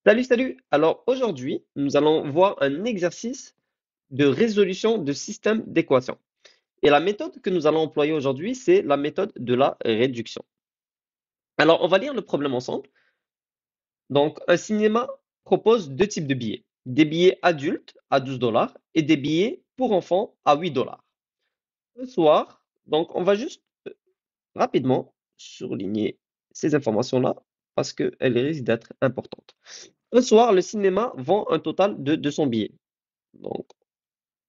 Salut, salut! Alors aujourd'hui, nous allons voir un exercice de résolution de système d'équations. Et la méthode que nous allons employer aujourd'hui, c'est la méthode de la réduction. Alors, on va lire le problème ensemble. Donc, un cinéma propose deux types de billets. Des billets adultes à 12 dollars et des billets pour enfants à 8 dollars. Ce soir, donc on va juste rapidement surligner ces informations-là parce qu'elles risquent d'être importantes. Un soir, le cinéma vend un total de 200 billets. Donc,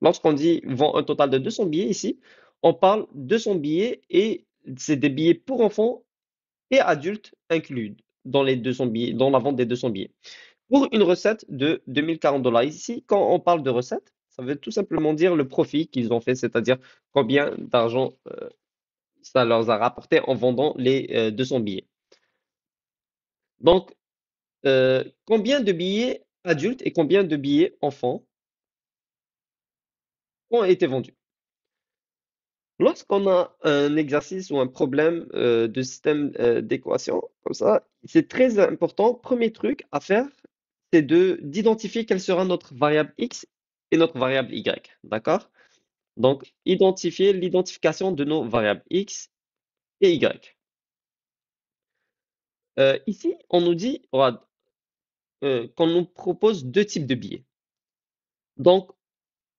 lorsqu'on dit vend un total de 200 billets ici, on parle 200 billets et c'est des billets pour enfants et adultes inclus dans les 200 billets, dans la vente des 200 billets. Pour une recette de 2040 dollars. Ici, quand on parle de recette, ça veut tout simplement dire le profit qu'ils ont fait, c'est-à-dire combien d'argent ça leur a rapporté en vendant les 200 billets. Donc, combien de billets adultes et combien de billets enfants ont été vendus? Lorsqu'on a un exercice ou un problème de système d'équation, comme ça, c'est très important. Premier truc à faire, c'est d'identifier quelle sera notre variable x et notre variable y. D'accord? Donc, identifier l'identification de nos variables x et y. Ici, on nous dit qu'on nous propose deux types de billets. Donc,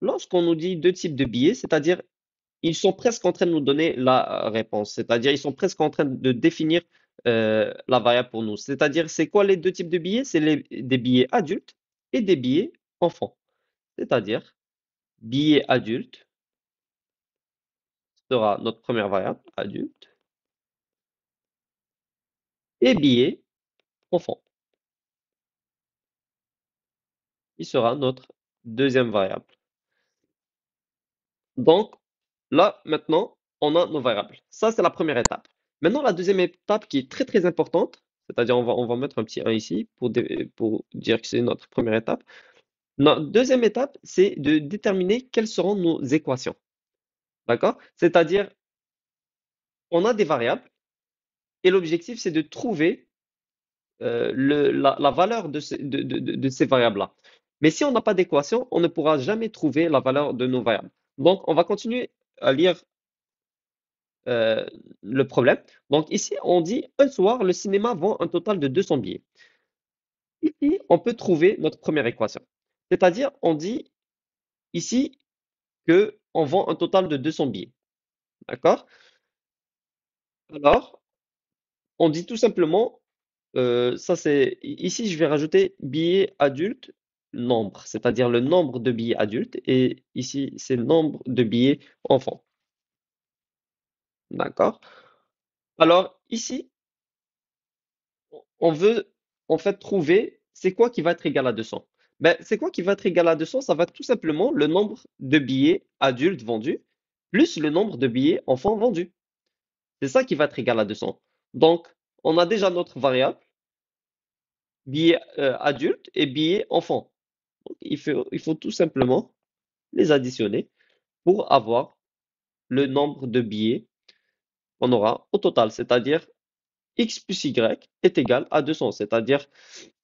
lorsqu'on nous dit deux types de billets, c'est-à-dire ils sont presque en train de nous donner la réponse, c'est-à-dire ils sont presque en train de définir la variable pour nous. C'est-à-dire, c'est quoi les deux types de billets? C'est des billets adultes et des billets enfants. C'est-à-dire, billet adulte sera notre première variable, adulte, et billet enfant, il sera notre deuxième variable. Donc, là, maintenant, on a nos variables. Ça, c'est la première étape. Maintenant, la deuxième étape qui est très, très importante, c'est-à-dire on va mettre un petit 1 ici pour dire que c'est notre première étape. Notre deuxième étape, c'est de déterminer quelles seront nos équations. D'accord? C'est-à-dire, on a des variables et l'objectif, c'est de trouver la valeur de ces variables-là. Mais si on n'a pas d'équation, on ne pourra jamais trouver la valeur de nos variables. Donc, on va continuer à lire euh, le problème. Donc ici, on dit un soir, le cinéma vend un total de 200 billets. Ici, on peut trouver notre première équation. C'est-à-dire, on dit ici que on vend un total de 200 billets. D'accord? Alors, on dit tout simplement, ça c'est, ici je vais rajouter billets adultes, nombre, c'est-à-dire le nombre de billets adultes, et ici c'est le nombre de billets enfants. D'accord? Alors, ici, on veut en fait trouver c'est quoi qui va être égal à 200. Ben, c'est quoi qui va être égal à 200? Ça va être tout simplement le nombre de billets adultes vendus plus le nombre de billets enfants vendus. C'est ça qui va être égal à 200. Donc, on a déjà notre variable, billets adultes et billets enfants. Donc, il faut tout simplement les additionner pour avoir le nombre de billets qu'on aura au total, c'est-à-dire x plus y est égal à 200, c'est-à-dire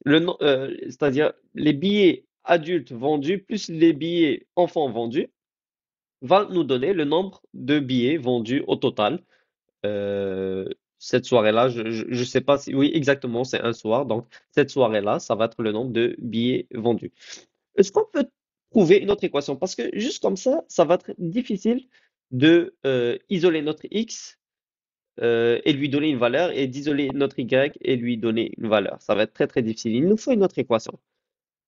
les billets adultes vendus plus les billets enfants vendus va nous donner le nombre de billets vendus au total euh, cette soirée-là. Je sais pas si, oui, exactement, c'est un soir. Donc, cette soirée-là, ça va être le nombre de billets vendus. Est-ce qu'on peut trouver une autre équation? Parce que juste comme ça va être difficile de isoler notre x et lui donner une valeur et d'isoler notre y et lui donner une valeur. Ça va être très très difficile. Il nous faut une autre équation.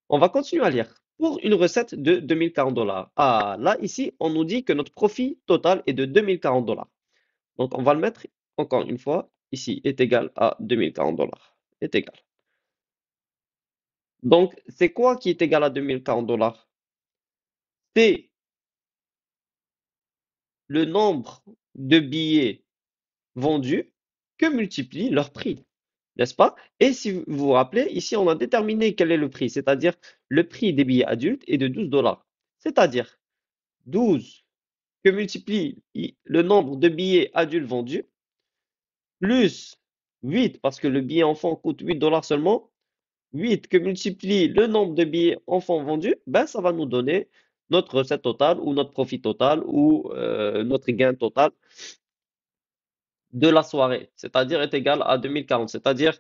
On va continuer à lire. Pour une recette de 2040 dollars. Ah, là, ici, on nous dit que notre profit total est de 2040 dollars. Donc, on va le mettre encore une fois. Ici est égal à 2040 dollars. Est égal. Donc, c'est quoi qui est égal à 2040 dollars? C'est le nombre de billets vendus que multiplie leur prix. N'est-ce pas? Et si vous vous rappelez, ici, on a déterminé quel est le prix, c'est-à-dire le prix des billets adultes est de 12 dollars. C'est-à-dire 12 que multiplie le nombre de billets adultes vendus, plus 8, parce que le billet enfant coûte 8 dollars seulement, 8 que multiplie le nombre de billets enfants vendus, ben ça va nous donner notre recette totale ou notre profit total ou notre gain total de la soirée, c'est-à-dire est égal à 2040, c'est-à-dire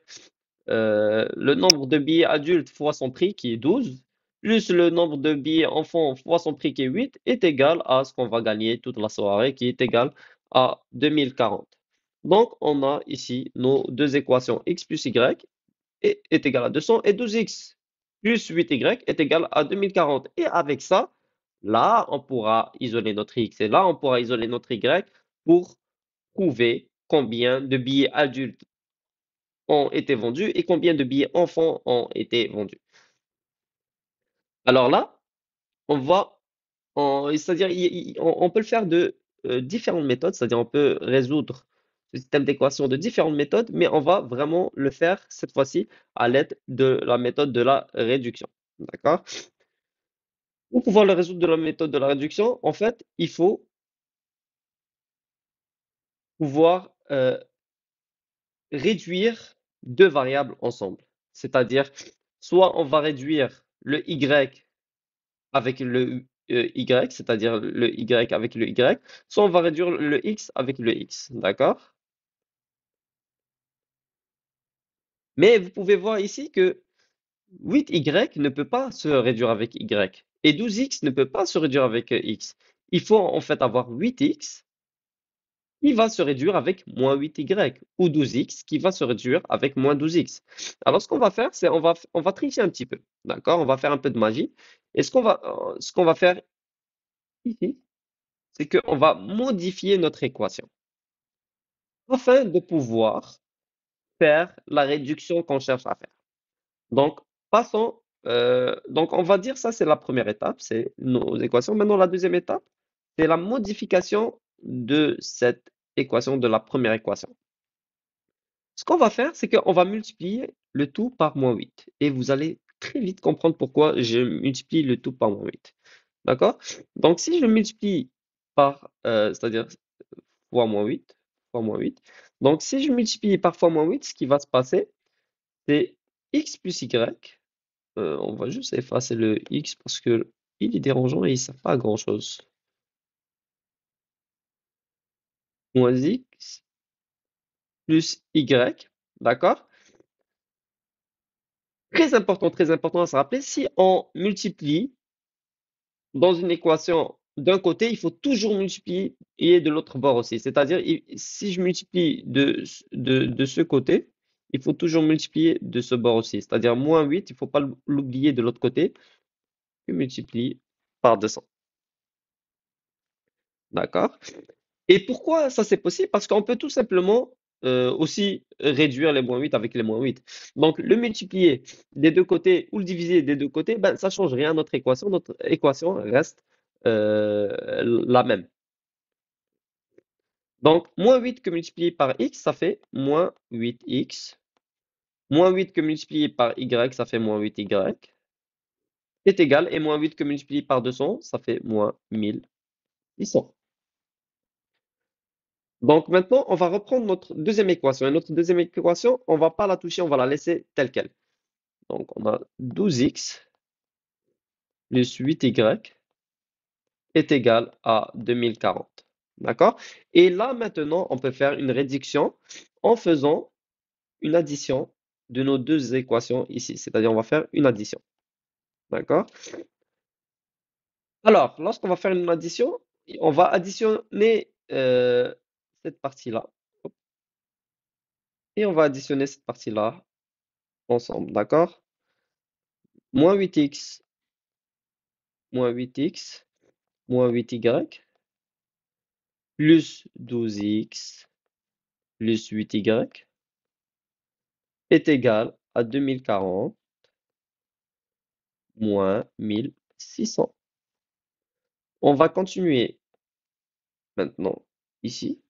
le nombre de billets adultes fois son prix qui est 12, plus le nombre de billets enfants fois son prix qui est 8, est égal à ce qu'on va gagner toute la soirée qui est égal à 2040. Donc on a ici nos deux équations x plus y est égal à 200 et 12x plus 8y est égal à 2040. Et avec ça, là, on pourra isoler notre x et là, on pourra isoler notre y pour prouver combien de billets adultes ont été vendus et combien de billets enfants ont été vendus. Alors là, on va, c'est-à-dire, on peut le faire de différentes méthodes, c'est-à-dire on peut résoudre ce système d'équations de différentes méthodes, mais on va vraiment le faire cette fois-ci à l'aide de la méthode de la réduction. D'accord? Pour pouvoir le résoudre de la méthode de la réduction, en fait, il faut pouvoir réduire deux variables ensemble. C'est-à-dire, soit on va réduire le y avec le y, c'est-à-dire le y avec le y, soit on va réduire le x avec le x. D'accord? Mais vous pouvez voir ici que 8y ne peut pas se réduire avec y et 12x ne peut pas se réduire avec x. Il faut en fait avoir 8x qui va se réduire avec moins 8y ou 12x qui va se réduire avec moins 12x. Alors, ce qu'on va faire, c'est on va tricher un petit peu. D'accord? On va faire un peu de magie. Et ce qu'on va faire ici, c'est qu'on va modifier notre équation afin de pouvoir faire la réduction qu'on cherche à faire. Donc, passons. Donc, on va dire ça, c'est la première étape, c'est nos équations. Maintenant, la deuxième étape, c'est la modification de cette équation, de la première équation. Ce qu'on va faire, c'est qu'on va multiplier le tout par moins 8. Et vous allez très vite comprendre pourquoi je multiplie le tout par moins 8. D'accord? Donc, si je multiplie par, c'est-à-dire fois moins 8, fois moins 8. Donc, si je multiplie par fois moins 8, ce qui va se passer, c'est x plus y. On va juste effacer le x parce que il est dérangeant et il ne sert pas à grand-chose. Moins x plus y. D'accord? Très important à se rappeler, si on multiplie dans une équation d'un côté, il faut toujours multiplier de l'autre bord aussi. C'est-à-dire, si je multiplie de ce côté, il faut toujours multiplier de ce bord aussi. C'est-à-dire, moins 8, il ne faut pas l'oublier de l'autre côté, je multiplie par 200. D'accord? Et pourquoi ça c'est possible? Parce qu'on peut tout simplement aussi réduire les moins 8 avec les moins 8. Donc, le multiplier des deux côtés ou le diviser des deux côtés, ben, ça ne change rien à notre équation. Notre équation reste la même. Donc, moins 8 que multiplié par x, ça fait moins 8x. Moins 8 que multiplié par y, ça fait moins 8y. Est égal, et moins 8 que multiplié par 200, ça fait moins 1600. Donc maintenant, on va reprendre notre deuxième équation. Et notre deuxième équation, on ne va pas la toucher, on va la laisser telle quelle. Donc on a 12x plus 8y est égal à 2040. D'accord? Et là maintenant, on peut faire une réduction en faisant une addition de nos deux équations ici. C'est-à-dire, on va faire une addition. D'accord? Alors, lorsqu'on va faire une addition, on va additionner cette partie-là. Et on va additionner cette partie-là ensemble. D'accord? Moins 8x, moins 8x, moins 8y, plus 12x, plus 8y, est égal à 2040 moins 1600. On va continuer maintenant ici.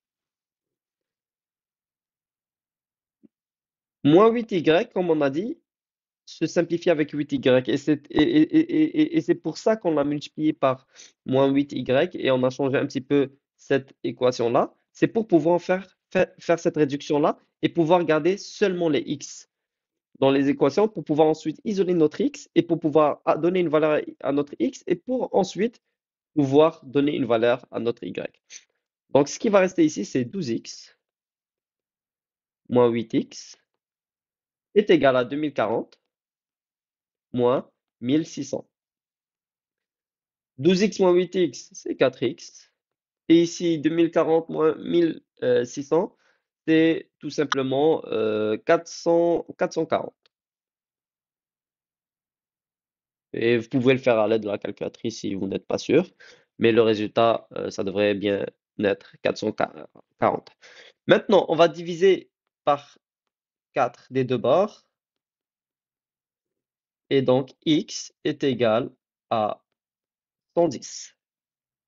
Moins 8y, comme on a dit, se simplifie avec 8y. Et c'est pour ça qu'on l'a multiplié par moins 8y et on a changé un petit peu cette équation-là. C'est pour pouvoir faire cette réduction-là et pouvoir garder seulement les x. dans les équations pour pouvoir ensuite isoler notre x et pour pouvoir donner une valeur à notre x et pour ensuite pouvoir donner une valeur à notre y. Donc, ce qui va rester ici, c'est 12x moins 8x est égal à 2040 moins 1600. 12x moins 8x, c'est 4x. Et ici, 2040 moins 1600, c'est tout simplement 440. Et vous pouvez le faire à l'aide de la calculatrice si vous n'êtes pas sûr. Mais le résultat, ça devrait bien être 440. Maintenant, on va diviser par 4 des deux bords. Et donc, x est égal à 110.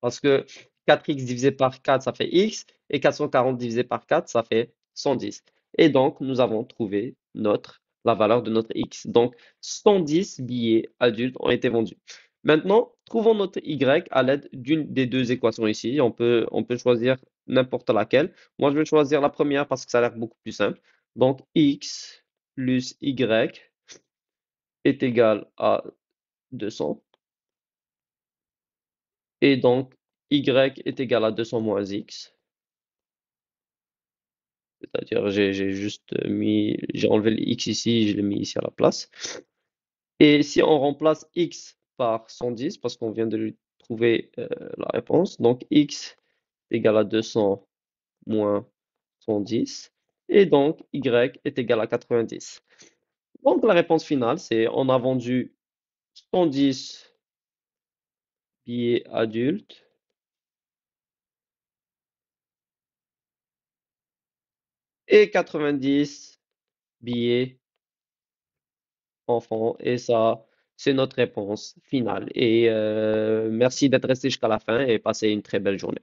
Parce que 4x divisé par 4, ça fait x, et 440 divisé par 4, ça fait 110. Et donc, nous avons trouvé la valeur de notre x. Donc, 110 billets adultes ont été vendus. Maintenant, trouvons notre y à l'aide d'une des deux équations ici. On peut choisir n'importe laquelle. Moi, je vais choisir la première parce que ça a l'air beaucoup plus simple. Donc, x plus y est égal à 200. Et donc, y est égal à 200 moins x. C'est-à-dire, j'ai enlevé le x ici, je l'ai mis ici à la place. Et si on remplace x par 110, parce qu'on vient de lui trouver la réponse, donc x est égal à 200 moins 110, et donc y est égal à 90. Donc la réponse finale, c'est on a vendu 110 billets adultes et 90 billets enfants. Et ça, c'est notre réponse finale. Et merci d'être resté jusqu'à la fin et passez une très belle journée.